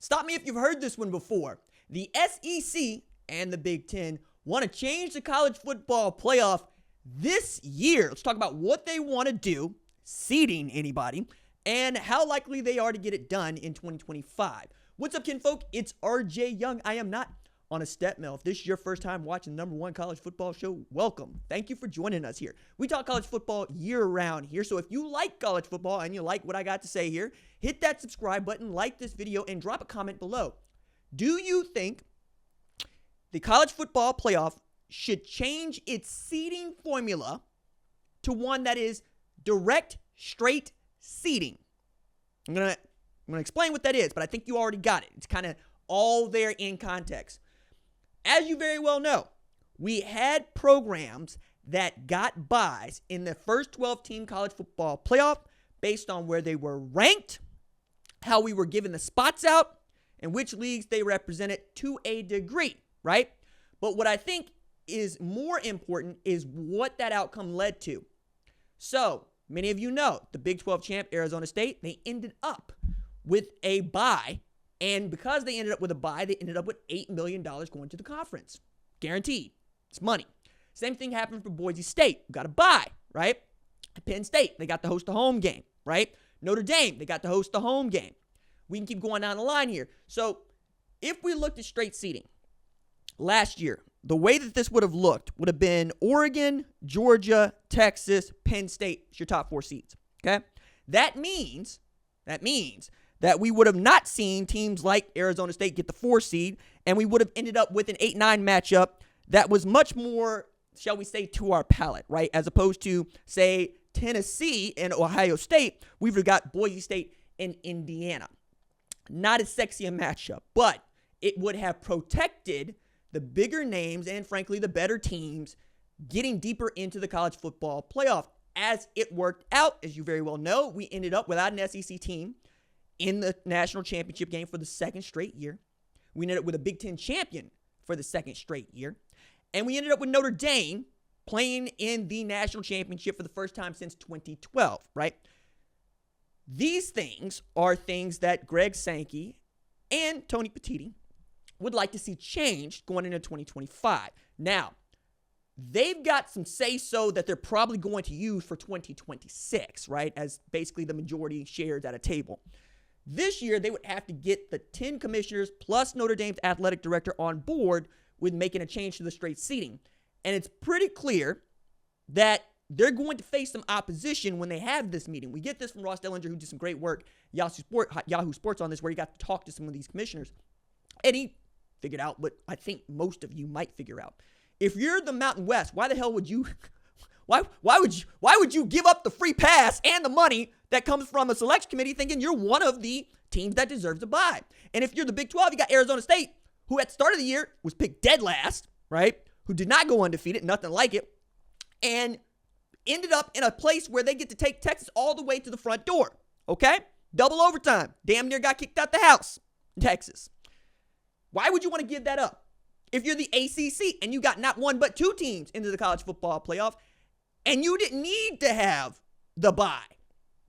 Stop me if you've heard this one before. The SEC and the Big Ten want to change the college football playoff this year. Let's talk about what they want to do, seeding anybody, and how likely they are to get it done in 2025. What's up, kinfolk? It's RJ Young. I am not on a step mill. If this is your first time watching the #1 college football show, welcome. Thank you for joining us here. We talk college football year-round here, so if you like college football and you like what I got to say here, hit that subscribe button, like this video, and drop a comment below. Do you think the college football playoff should change its seeding formula to one that is direct, straight seeding? I'm gonna explain what that is, but I think you already got it. It's kind of all there in context. As you very well know, we had programs that got buys in the first 12-team college football playoff based on where they were ranked, how we were given the spots out, and which leagues they represented to a degree, right? But what I think is more important is what that outcome led to. So, many of you know, the Big 12 champ, Arizona State, they ended up with a bye. And because they ended up with a bye, they ended up with $8 million going to the conference. Guaranteed. It's money. Same thing happened for Boise State. We got a bye, right? Penn State, they got to host a home game, right? Notre Dame, they got to host a home game. We can keep going down the line here. So if we looked at straight seeding last year, the way that this would have looked would have been Oregon, Georgia, Texas, Penn State. It's your top 4 seeds, okay? That means that we would have not seen teams like Arizona State get the 4 seed, and we would have ended up with an 8-9 matchup that was much more, shall we say, to our palate, right? As opposed to, say, Tennessee and Ohio State, we've got Boise State and Indiana. Not as sexy a matchup, but it would have protected the bigger names and, frankly, the better teams getting deeper into the college football playoff. As it worked out, as you very well know, we ended up without an SEC team in the national championship game for the second straight year. We ended up with a Big Ten champion for the second straight year. And we ended up with Notre Dame playing in the national championship for the first time since 2012, right? These things are things that Greg Sankey and Tony Pettiti would like to see changed going into 2025. Now, they've got some say-so that they're probably going to use for 2026, right? As basically the majority shares at a table. This year, they would have to get the 10 commissioners plus Notre Dame's athletic director on board with making a change to the straight seeding. And it's pretty clear that they're going to face some opposition when they have this meeting. We get this from Ross Dellinger, who did some great work, Yahoo Sports on this, where he got to talk to some of these commissioners. And he figured out what I think most of you might figure out. If you're the Mountain West, why the hell would you... Why would you give up the free pass and the money that comes from a selection committee thinking you're one of the teams that deserves a bye? And if you're the Big 12, you got Arizona State, who at the start of the year was picked dead last, right? Who did not go undefeated, nothing like it, and ended up in a place where they get to take Texas all the way to the front door, okay? Double overtime. Damn near got kicked out the house in Texas. Why would you want to give that up? If you're the ACC and you got not one but 2 teams into the college football playoff, and you didn't need to have the bye,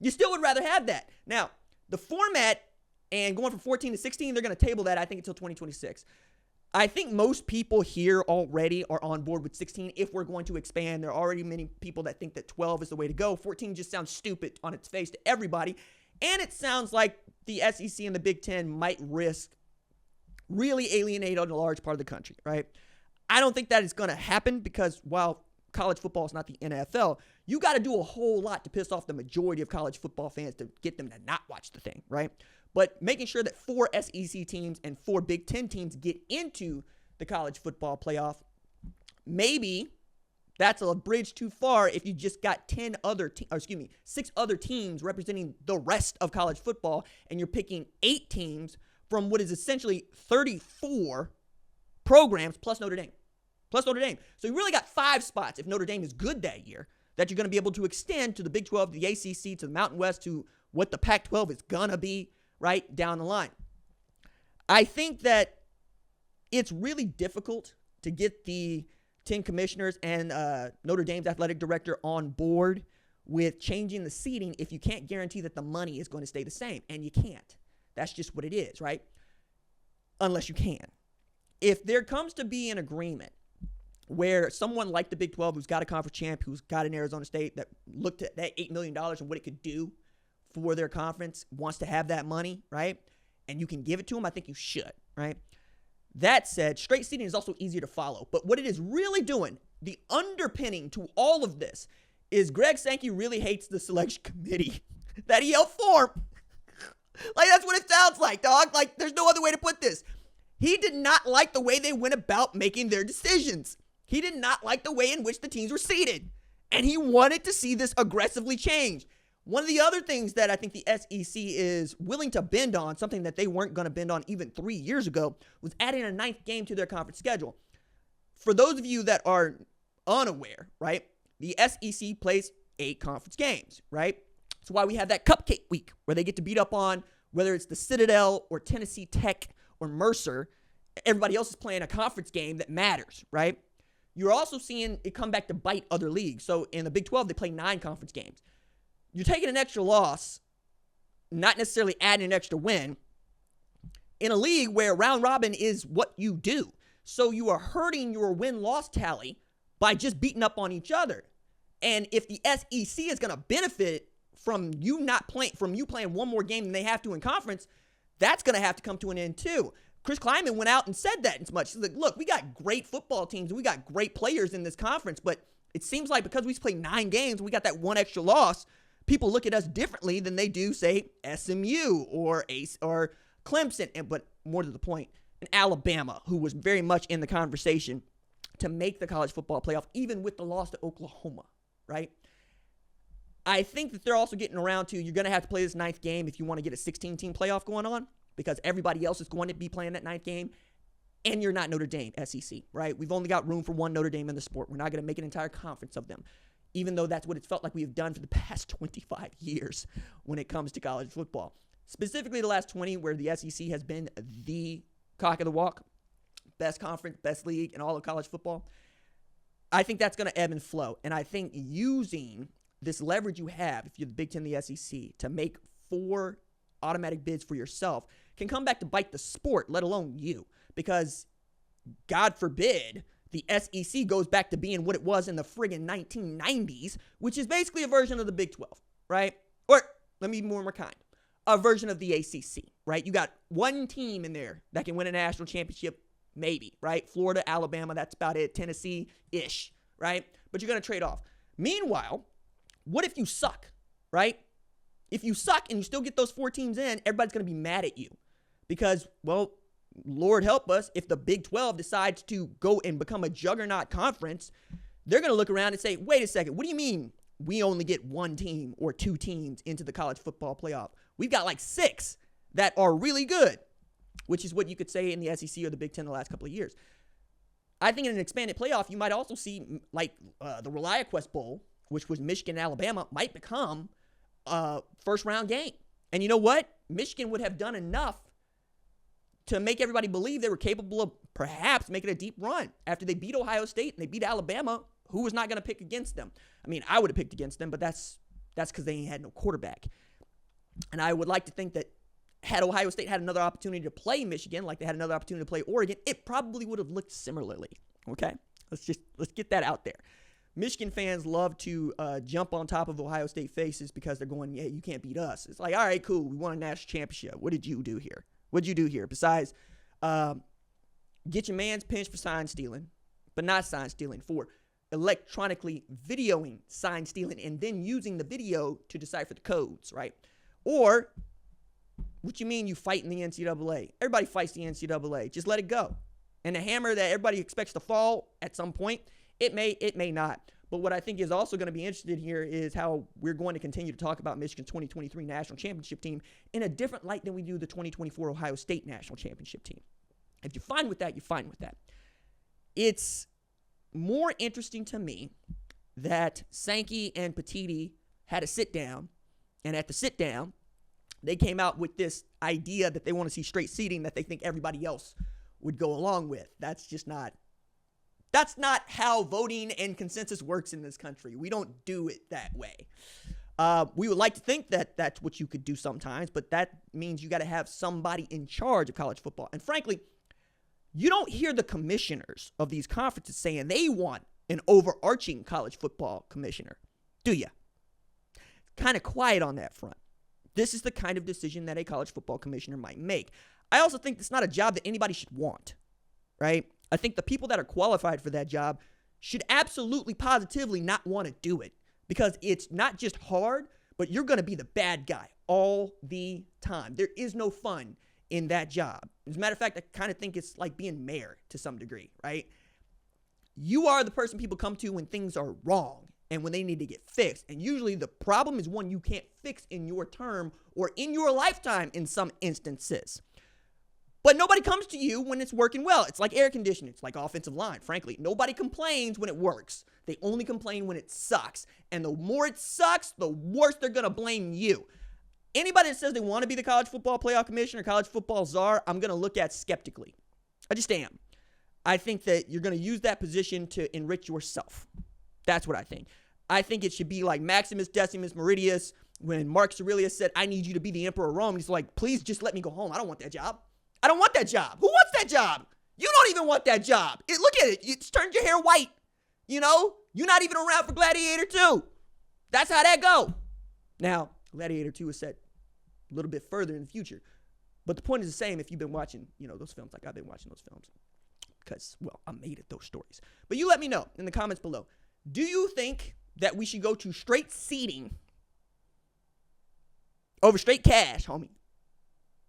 you still would rather have that. Now, the format and going from 14 to 16, they're going to table that, I think, until 2026. I think most people here already are on board with 16 if we're going to expand. There are already many people that think that 12 is the way to go. 14 just sounds stupid on its face to everybody. And it sounds like the SEC and the Big Ten might risk really alienating a large part of the country, right? I don't think that is going to happen because while college football is not the NFL, you got to do a whole lot to piss off the majority of college football fans to get them to not watch the thing, right? But making sure that 4 SEC teams and 4 Big Ten teams get into the college football playoff, maybe that's a bridge too far if you just got 6 other teams representing the rest of college football, and you're picking 8 teams from what is essentially 34 programs plus Notre Dame. So you really got 5 spots if Notre Dame is good that year that you're going to be able to extend to the Big 12, the ACC, to the Mountain West, to what the Pac-12 is going to be right down the line. I think that it's really difficult to get the 10 commissioners and Notre Dame's athletic director on board with changing the seating if you can't guarantee that the money is going to stay the same. And you can't. That's just what it is, right? unless you can. If there comes to be an agreement where someone like the Big 12, who's got a conference champ, who's got an Arizona State that looked at that $8 million and what it could do for their conference, wants to have that money, right? And you can give it to them, I think you should, right? That said, straight seating is also easier to follow. But what it is really doing, the underpinning to all of this, is Greg Sankey really hates the selection committee that he helped form. Like, that's what it sounds like, dog. Like, there's no other way to put this. He did not like the way they went about making their decisions. He did not like the way in which the teams were seated. And he wanted to see this aggressively change. One of the other things that I think the SEC is willing to bend on, something that they weren't going to bend on even 3 years ago, was adding a 9th game to their conference schedule. For those of you that are unaware, right, the SEC plays 8 conference games, right? That's why we have that cupcake week where they get to beat up on, whether it's the Citadel or Tennessee Tech or Mercer. Everybody else is playing a conference game that matters, right? You're also seeing it come back to bite other leagues. So in the Big 12, they play 9 conference games. You're taking an extra loss, not necessarily adding an extra win, in a league where round robin is what you do. So you are hurting your win-loss tally by just beating up on each other. And if the SEC is going to benefit from you playing one more game than they have to in conference, that's going to have to come to an end too. Chris Kleiman went out and said that as much. He's like, look, we got great football teams and we got great players in this conference, but it seems like because we play 9 games, we got that one extra loss, people look at us differently than they do, say, SMU or Clemson, but more to the point, and Alabama, who was very much in the conversation to make the college football playoff, even with the loss to Oklahoma, right? I think that they're also getting around to, you're going to have to play this 9th game if you want to get a 16-team playoff going on, because everybody else is going to be playing that 9th game, and you're not Notre Dame, SEC, right? We've only got room for one Notre Dame in the sport. We're not going to make an entire conference of them, even though that's what it's felt like we have done for the past 25 years when it comes to college football. Specifically the last 20, where the SEC has been the cock of the walk, best conference, best league in all of college football. I think that's going to ebb and flow. And I think using this leverage you have, if you're the Big Ten, the SEC, to make 4 automatic bids for yourself can come back to bite the sport, let alone you. Because, God forbid, the SEC goes back to being what it was in the friggin' 1990s, which is basically a version of the Big 12, right? Or, let me be more kind, a version of the ACC, right? You got one team in there that can win a national championship, maybe, right? Florida, Alabama, that's about it. Tennessee-ish, right? But you're going to trade off. Meanwhile, what if you suck, right? If you suck and you still get those 4 teams in, everybody's going to be mad at you because, well, Lord help us, if the Big 12 decides to go and become a juggernaut conference, they're going to look around and say, wait a second, what do you mean we only get 1 team or 2 teams into the college football playoff? We've got like 6 that are really good, which is what you could say in the SEC or the Big 10 the last couple of years. I think in an expanded playoff, you might also see like the ReliaQuest Bowl, which was Michigan and Alabama, might become a first-round game. And you know what? Michigan would have done enough to make everybody believe they were capable of perhaps making a deep run. After they beat Ohio State and they beat Alabama, who was not going to pick against them? I mean, I would have picked against them, but that's because they ain't had no quarterback. And I would like to think that had Ohio State had another opportunity to play Michigan, like they had another opportunity to play Oregon, it probably would have looked similarly, okay? Let's get that out there. Michigan fans love to jump on top of Ohio State faces because they're going, yeah, you can't beat us. It's like, all right, cool, we won a national championship. What did you do here? What did you do here? Besides, get your man's pinched for sign stealing, but not sign stealing, for electronically videoing sign stealing and then using the video to decipher the codes, right? Or, what you mean you fight in the NCAA? Everybody fights the NCAA. Just let it go. And the hammer that everybody expects to fall at some point, it may not. But what I think is also going to be interesting here is how we're going to continue to talk about Michigan's 2023 national championship team in a different light than we do the 2024 Ohio State national championship team. If you're fine with that, you're fine with that. It's more interesting to me that Sankey and Pettiti had a sit-down, and at the sit-down, they came out with this idea that they want to see straight seating that they think everybody else would go along with. That's not how voting and consensus works in this country. We don't do it that way. We would like to think that that's what you could do sometimes, but that means you got to have somebody in charge of college football. And frankly, You don't hear the commissioners of these conferences saying they want an overarching college football commissioner, do you? Kind of quiet on that front. This is the kind of decision that a college football commissioner might make. I also think it's not a job that anybody should want, right? I think the people that are qualified for that job should absolutely positively not want to do it because it's not just hard, but you're going to be the bad guy all the time. There is no fun in that job. As a matter of fact, I kind of think it's like being mayor to some degree, right? You are the person people come to when things are wrong and when they need to get fixed. And usually the problem is one you can't fix in your term or in your lifetime in some instances. But nobody comes to you when it's working well. It's like air conditioning. It's like offensive line, frankly. Nobody complains when it works. They only complain when it sucks. And the more it sucks, the worse they're going to blame you. Anybody that says they want to be the college football playoff commissioner, college football czar, I'm going to look at skeptically. I just am. I think that you're going to use that position to enrich yourself. That's what I think. I think it should be like Maximus Decimus Meridius when Marcus Aurelius said, I need you to be the emperor of Rome. He's like, please just let me go home. I don't want that job. I don't want that job. Who wants that job? You don't even want that job. Look at it. It's turned your hair white. You know, you're not even around for Gladiator 2. That's how that go. Now, Gladiator 2 is set a little bit further in the future. But the point is the same if you've been watching, those films like I've been watching those films. Because, well, I'm made at those stories. But you let me know in the comments below. Do you think that we should go to straight seating over straight cash, homie,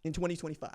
in 2025?